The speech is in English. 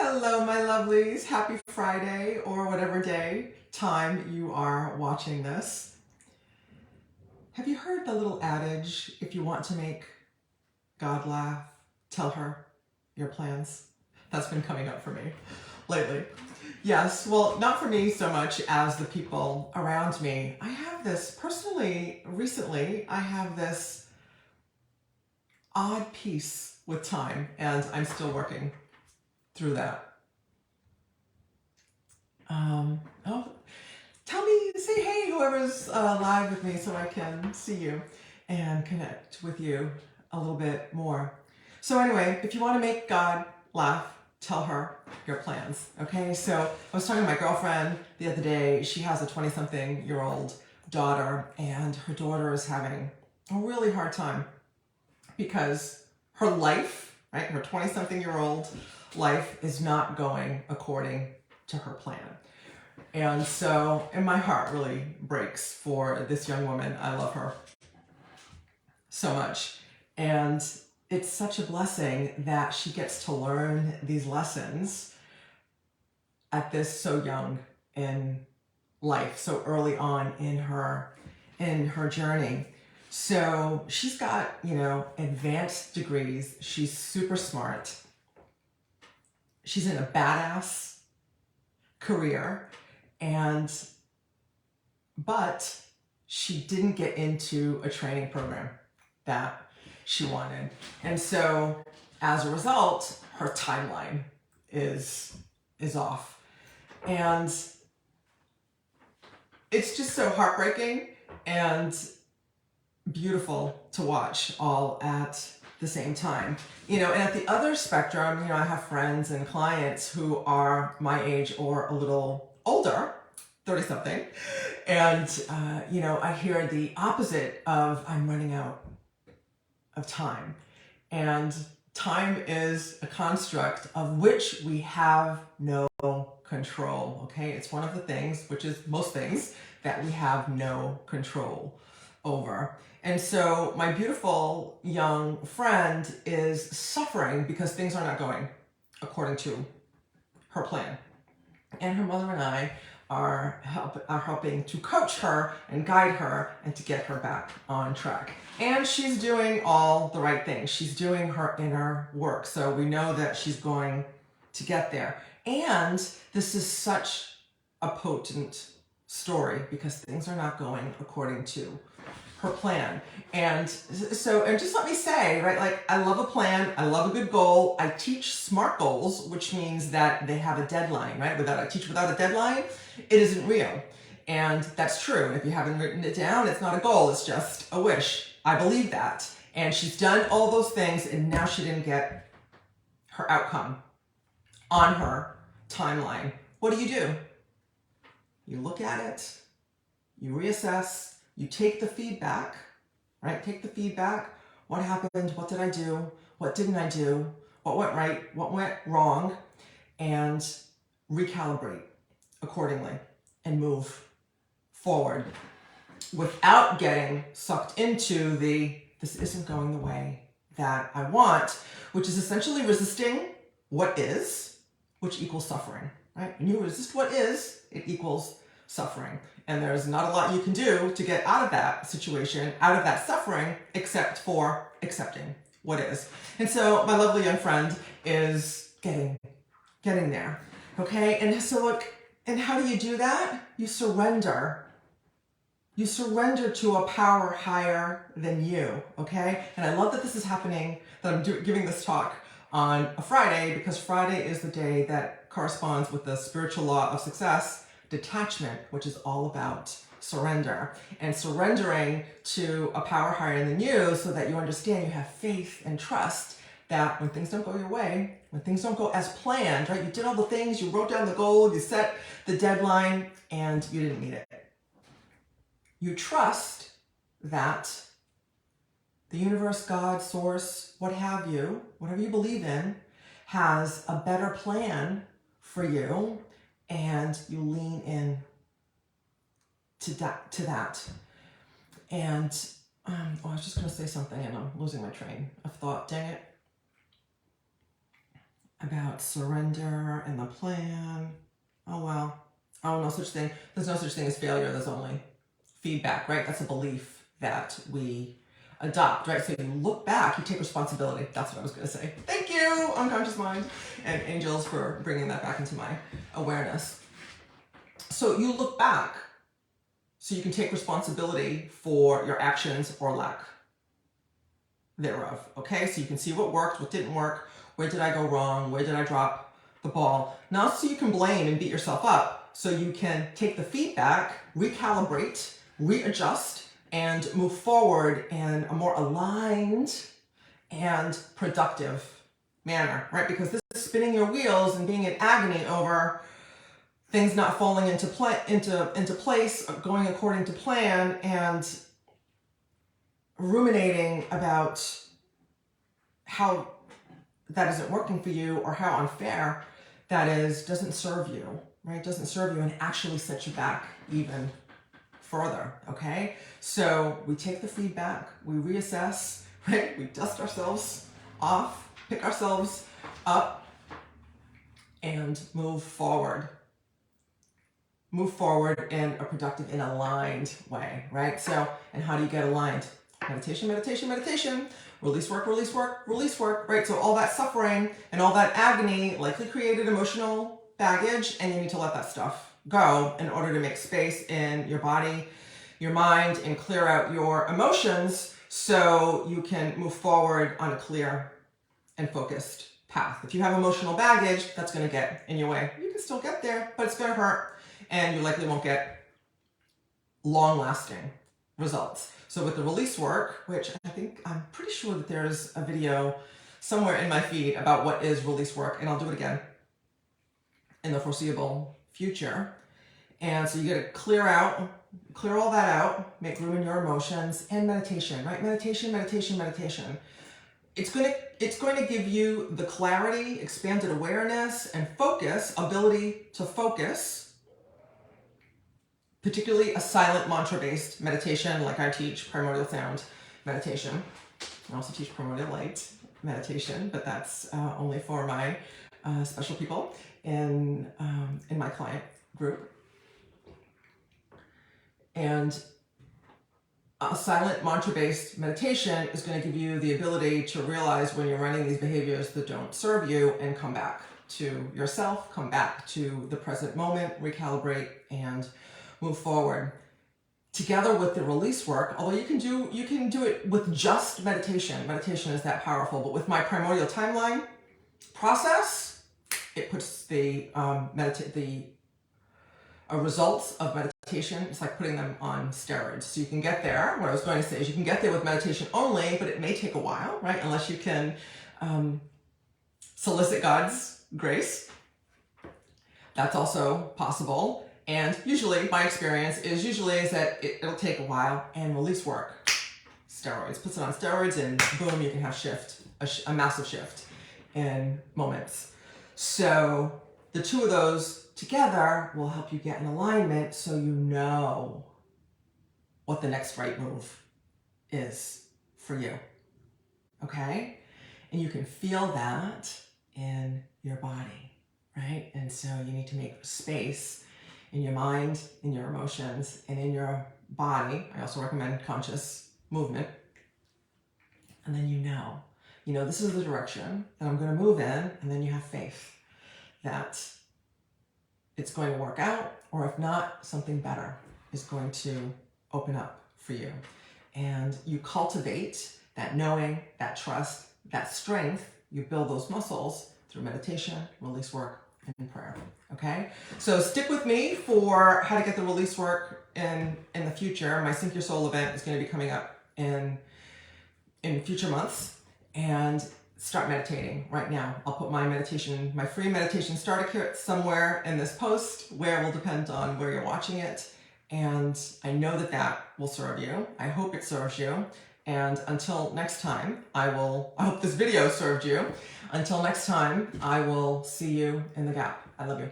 Hello, my lovelies. Happy Friday or whatever day time you are watching this. Have you heard the little adage, if you want to make God laugh, tell her your plans? That's been coming up for me lately. Yes, well, not for me so much as the people around me. I have this, personally, recently, I have this odd peace with time, and I'm still working through that. Oh, tell me, say hey, whoever's live with me, so I can see you and connect with you a little bit more. So anyway, if you want to make God laugh, tell her your plans. Okay, so I was talking to my girlfriend the other day. She has a 20-something-year-old daughter, and her daughter is having a really hard time because her life, right, her 20-something-year-old life is not going according to her plan. And so, and my heart really breaks for this young woman. I love her so much. And it's such a blessing that she gets to learn these lessons at this so young in life, so early on in her journey. So she's got, advanced degrees. She's super smart. She's in a badass career. But she didn't get into a training program that she wanted. And so as a result, her timeline is off. And it's just so heartbreaking and beautiful to watch all at the same time. And at the other spectrum, I have friends and clients who are my age or a little older, 30-something, and I hear the opposite of I'm running out of time. And time is a construct of which we have no control, okay? It's one of the things, which is most things, that we have no control over. And so my beautiful young friend is suffering because things are not going according to her plan. And her mother and I are helping to coach her and guide her and to get her back on track. And she's doing all the right things. She's doing her inner work. So we know that she's going to get there. And this is such a potent story because things are not going according to her plan. And so, and just let me say, right, like I love a plan, I love a good goal. I teach SMART goals, which means that they have a deadline, right? I teach without a deadline, it isn't real. And that's true. And if you haven't written it down, it's not a goal, it's just a wish. I believe that. And she's done all those things and now she didn't get her outcome on her timeline. What do? You look at it, you reassess, you take the feedback, right? Take the feedback. What happened? What did I do? What didn't I do? What went right? What went wrong? And recalibrate accordingly and move forward without getting sucked into this isn't going the way that I want, which is essentially resisting what is, which equals suffering, right? When you resist what is, it equals suffering. And there's not a lot you can do to get out of that situation, out of that suffering, except for accepting what is. And so my lovely young friend is getting there, okay? And so look, and how do you do that? You surrender. You surrender to a power higher than you, okay? And I love that this is happening, that I'm giving this talk on a Friday, because Friday is the day that corresponds with the spiritual law of success, detachment, which is all about surrender. And surrendering to a power higher than you so that you understand, you have faith and trust that when things don't go your way, when things don't go as planned, right? You did all the things, you wrote down the goal, you set the deadline, and you didn't meet it. You trust that the universe, God, source, what have you, whatever you believe in, has a better plan for you, and you lean in to that. And I was just going to say something and I'm losing my train of thought. Dang it. about surrender and the plan. Oh, well. Oh, no such thing. There's no such thing as failure. There's only feedback, right? That's a belief that we adopt, right? So you look back, you take responsibility. That's what I was going to say. Thank you, unconscious mind and angels, for bringing that back into my awareness. So you look back so you can take responsibility for your actions or lack thereof, okay? So you can see what worked, what didn't work, where did I go wrong, where did I drop the ball. Not so you can blame and beat yourself up, so you can take the feedback, recalibrate, readjust, and move forward in a more aligned and productive manner, right? Because this is spinning your wheels and being in agony over things not falling into place, going according to plan, and ruminating about how that isn't working for you or how unfair that is, doesn't serve you, right? Doesn't serve you and actually sets you back even further, okay? So we take the feedback, we reassess, right? We dust ourselves off, pick ourselves up, and move forward. Move forward in a productive, in an aligned way, right? So, and how do you get aligned? Meditation, meditation, meditation. Release work, release work, release work, right? So all that suffering and all that agony likely created emotional baggage, and you need to let that stuff go in order to make space in your body, your mind, and clear out your emotions so you can move forward on a clear and focused path. If you have emotional baggage, that's going to get in your way. You can still get there, but it's going to hurt, and you likely won't get long-lasting results. So with the release work, which I'm pretty sure that there's a video somewhere in my feed about what is release work, and I'll do it again in the foreseeable future. And so you got to clear all that out, make room in your emotions, and meditation, right? Meditation, meditation, meditation. It's going to give you the clarity, expanded awareness, and focus, ability to focus, particularly a silent mantra-based meditation like I teach, primordial sound meditation. I also teach primordial light meditation, but that's only for my special people in my client group. And a silent mantra-based meditation is going to give you the ability to realize when you're running these behaviors that don't serve you and come back to yourself, come back to the present moment, recalibrate, and move forward. Together with the release work, although you can do it with just meditation. Meditation is that powerful, but with my primordial timeline process, it puts the results of meditation, it's like putting them on steroids. So you can get there. What I was going to say is you can get there with meditation only, but it may take a while, right? Unless you can solicit God's grace. That's also possible. And usually, my experience is that it'll take a while, and release work, steroids, puts it on steroids, and boom, you can have a massive shift in moments. So the two of those together will help you get in alignment so you know what the next right move is for you, okay? And you can feel that in your body, right? And so you need to make space in your mind, in your emotions, and in your body. I also recommend conscious movement. And then you know this is the direction that I'm going to move in, and then you have faith that it's going to work out, or if not, something better is going to open up for you. And you cultivate that knowing, that trust, that strength. You build those muscles through meditation, release work, and prayer. Okay, so stick with me for how to get the release work in the future. My Sync Your Soul event is going to be coming up in future months, and start meditating right now. I'll put my free meditation starter kit somewhere in this post, where will depend on where you're watching it. And I know that will serve you. I hope it serves you. And until next time, I hope this video served you. Until next time, I will see you in the gap. I love you.